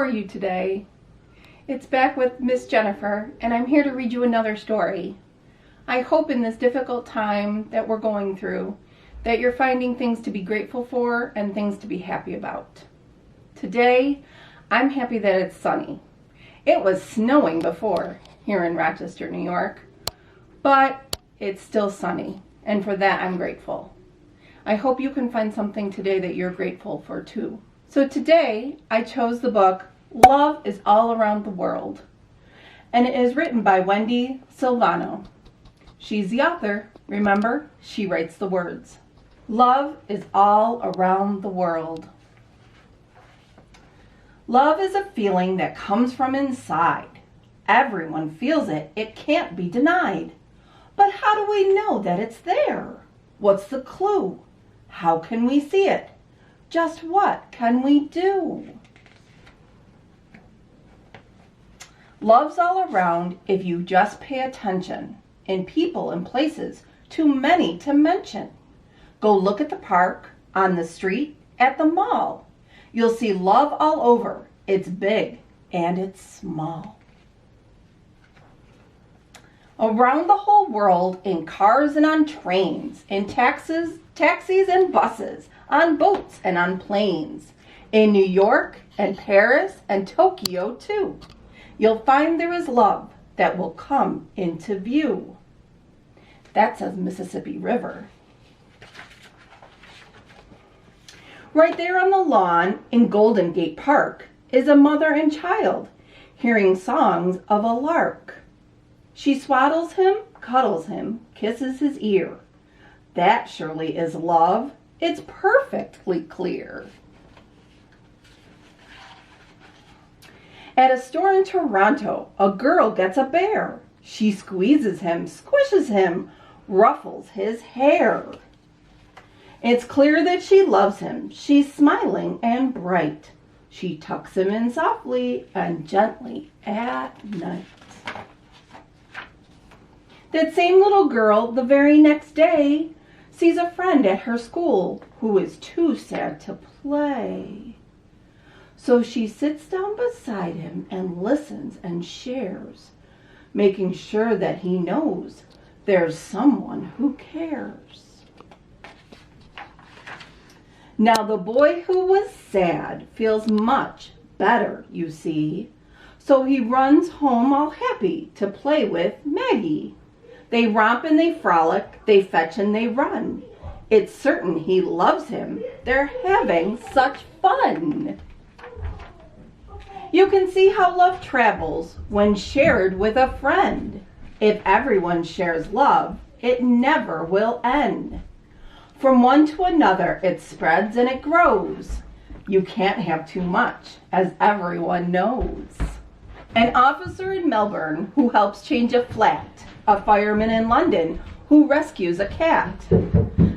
are you today? It's back with Miss Jennifer, and I'm here to read you another story. I hope in this difficult time that we're going through that you're finding things to be grateful for and things to be happy about. Today, I'm happy that it's sunny. It was snowing before here in Rochester, New York, but it's still sunny, and for that I'm grateful. I hope you can find something today that you're grateful for too. So today, I chose the book Love is All Around the World, and it is written by Wendi Silvano. She's the author. Remember, she writes the words. Love is all around the world. Love is a feeling that comes from inside. Everyone feels it. It can't be denied. But how do we know that it's there? What's the clue? How can we see it? Just what can we do? Love's all around if you just pay attention. In people and places, too many to mention. Go look at the park, on the street, at the mall. You'll see love all over. It's big and it's small. Around the whole world, in cars and on trains, in taxis and buses, on boats and on planes, in New York and Paris and Tokyo too, you'll find there is love that will come into view. That says Mississippi River. Right there on the lawn in Golden Gate Park is a mother and child hearing songs of a lark. She swaddles him, cuddles him, kisses his ear. That surely is love. It's perfectly clear. At a store in Toronto, a girl gets a bear. She squeezes him, squishes him, ruffles his hair. It's clear that she loves him. She's smiling and bright. She tucks him in softly and gently at night. That same little girl, the very next day, sees a friend at her school who is too sad to play. So she sits down beside him and listens and shares, making sure that he knows there's someone who cares. Now the boy who was sad feels much better, you see. So he runs home all happy to play with Maggie. They romp and they frolic, they fetch and they run. It's certain he loves him. They're having such fun. You can see how love travels when shared with a friend. If everyone shares love, it never will end. From one to another, it spreads and it grows. You can't have too much, as everyone knows. An officer in Melbourne who helps change a flat. A fireman in London who rescues a cat.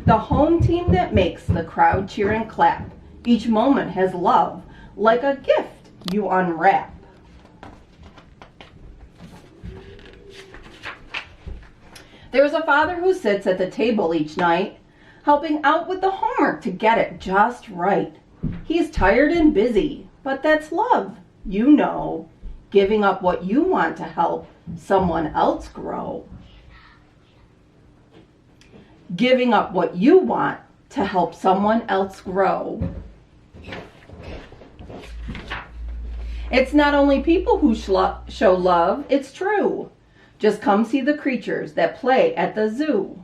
The home team that makes the crowd cheer and clap. Each moment has love, like a gift you unwrap. There's a father who sits at the table each night, helping out with the homework to get it just right. He's tired and busy, but that's love, you know, giving up what you want to help someone else grow. Giving up what you want to help someone else grow. It's not only people who show love, it's true. Just come see the creatures that play at the zoo.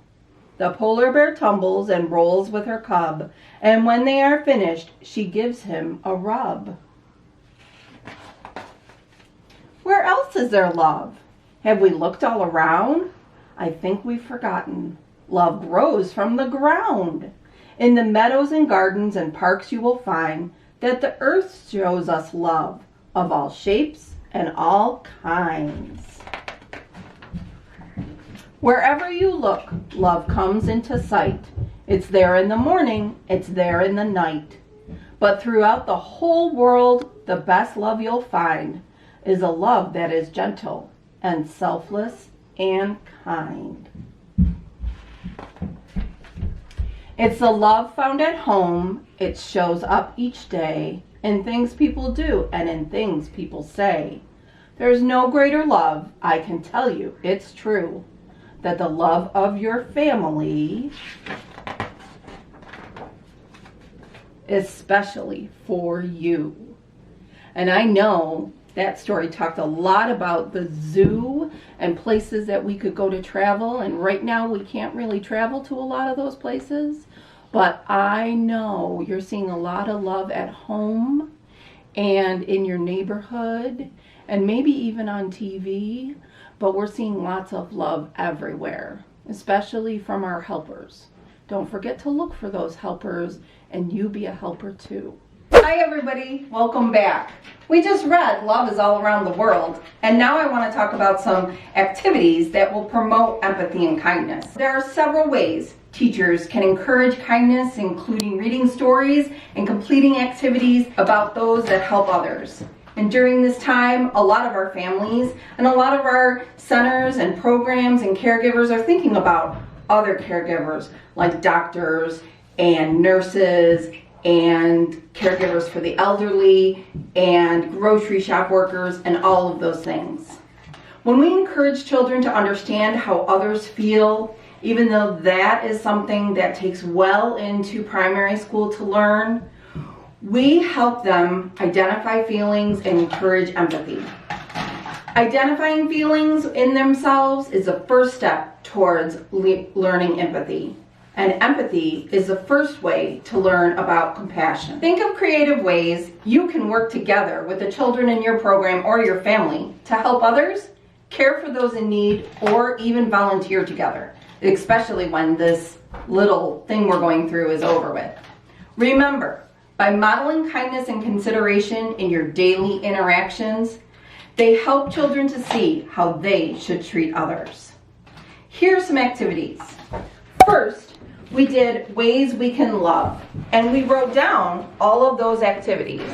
The polar bear tumbles and rolls with her cub, and when they are finished, she gives him a rub. Where else is there love? Have we looked all around? I think we've forgotten. Love grows from the ground. In the meadows and gardens and parks you will find that the earth shows us love of all shapes and all kinds. Wherever you look, love comes into sight. It's there in the morning, it's there in the night. But throughout the whole world, the best love you'll find is a love that is gentle and selfless and kind. It's the love found at home. It shows up each day in things people do, and in things people say. There's no greater love, I can tell you, it's true, that the love of your family, especially for you. And I know that story talked a lot about the zoo and places that we could go to travel, and right now we can't really travel to a lot of those places, but I know you're seeing a lot of love at home and in your neighborhood and maybe even on TV, but we're seeing lots of love everywhere, especially from our helpers. Don't forget to look for those helpers, and you be a helper too. Hi everybody, welcome back. We just read Love is All Around the World, and now I want to talk about some activities that will promote empathy and kindness. There are several ways teachers can encourage kindness, including reading stories and completing activities about those that help others. And during this time, a lot of our families and a lot of our centers and programs and caregivers are thinking about other caregivers like doctors and nurses and caregivers for the elderly and grocery shop workers and all of those things. When we encourage children to understand how others feel, even though that is something that takes well into primary school to learn, we help them identify feelings and encourage empathy. Identifying feelings in themselves is the first step towards learning empathy. And empathy is the first way to learn about compassion. Think of creative ways you can work together with the children in your program or your family to help others, care for those in need, or even volunteer together, especially when this little thing we're going through is over with. Remember, by modeling kindness and consideration in your daily interactions, they help children to see how they should treat others. Here are some activities. First, we did ways we can love, and we wrote down all of those activities.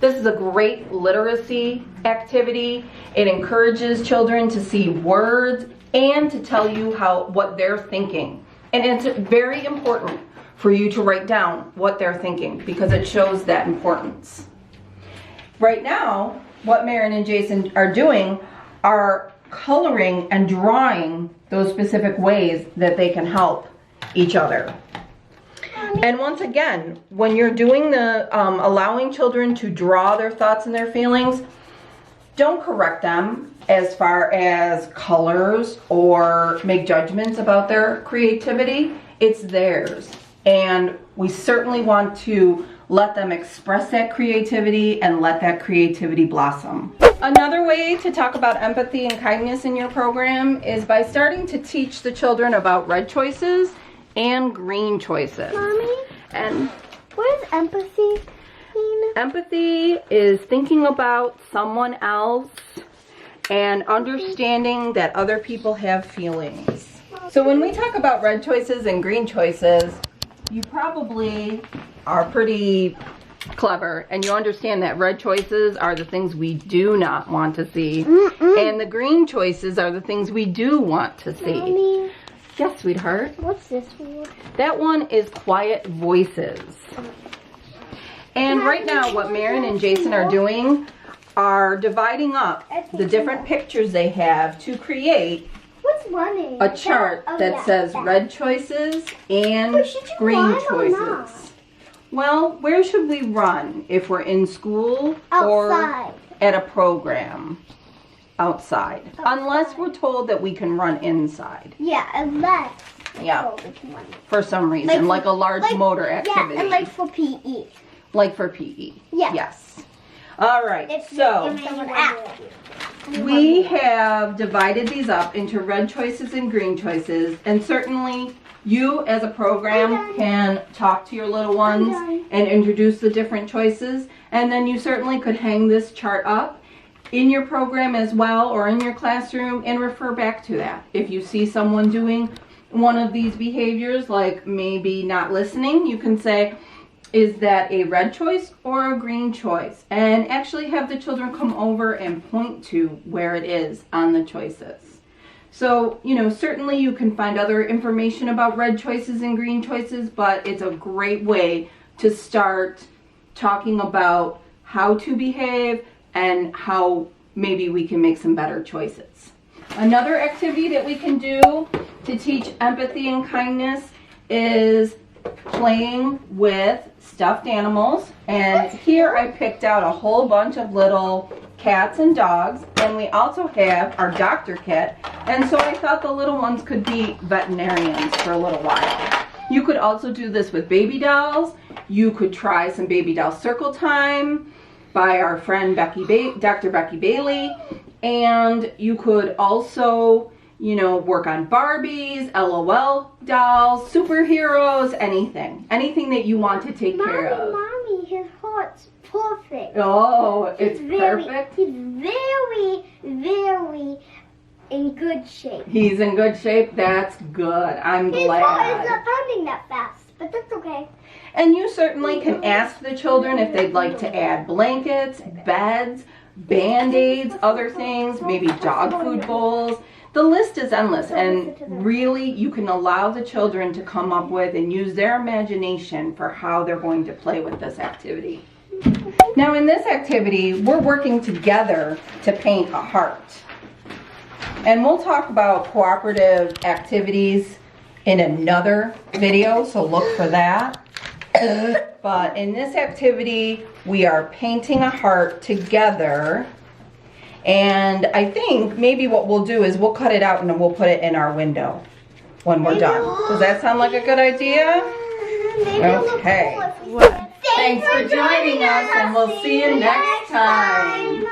This is a great literacy activity. It encourages children to see words and to tell you what they're thinking. And it's very important for you to write down what they're thinking because it shows that importance. Right now, what Marion and Jason are doing are coloring and drawing those specific ways that they can help each other. And once again, when you're doing the allowing children to draw their thoughts and their feelings, don't correct them as far as colors or make judgments about their creativity. It's theirs. And we certainly want to let them express that creativity and let that creativity blossom. Another way to talk about empathy and kindness in your program is by starting to teach the children about red choices and green choices. Mommy? And what does empathy mean? Empathy is thinking about someone else and understanding that other people have feelings. So when we talk about red choices and green choices, you probably are pretty clever and you understand that red choices are the things we do not want to see, and the green choices are the things we do want to see. Mommy, Yes, sweetheart. what's this word? That one is quiet voices. And right now what Marion and Jason are doing are dividing up the different pictures they have to create What's running? a chart that says red choices and green run or not? choices. Well, where should we run if we're in school or Outside. at a program? Outside. Unless we're told that we can run inside. Yeah, unless. Yeah. we can run. For some reason, like a large motor Yeah, activity. and like for PE. Like for PE. Yeah. Yes. All right. So someone asks you. we have divided these up into red choices and green choices, and certainly you as a program can talk to your little ones and introduce the different choices, and then you certainly could hang this chart up in your program as well or in your classroom and refer back to that. If you see someone doing one of these behaviors, like maybe not listening, you can say, is that a red choice or a green choice? And actually have the children come over and point to where it is on the choices. So, certainly you can find other information about red choices and green choices, but it's a great way to start talking about how to behave and how maybe we can make some better choices. Another activity that we can do to teach empathy and kindness is playing with stuffed animals. And here I picked out a whole bunch of little cats and dogs, and we also have our doctor cat, and so I thought the little ones could be veterinarians for a little while. You could also do this with baby dolls. You could try some baby doll circle time by our friend Dr. Becky Bailey, and you could also, you know, work on Barbies, LOL dolls, superheroes, anything that you want to take care of. Mommy, his heart's perfect. Oh, it's perfect. He's very, very in good shape. He's in good shape. That's good. I'm His heart is glad. not pounding that fast, but that's okay. And you certainly can ask the children if they'd like to add blankets, beds, Band-Aids, other things, maybe dog food bowls. The list is endless, and really you can allow the children to come up with and use their imagination for how they're going to play with this activity. Now in this activity, we're working together to paint a heart. And we'll talk about cooperative activities in another video, so look for that. But in this activity, we are painting a heart together. And I think maybe what we'll do is we'll cut it out and then we'll put it in our window when we're done. Does that sound like a good idea? Okay. Thanks for joining us, and we'll see you next time.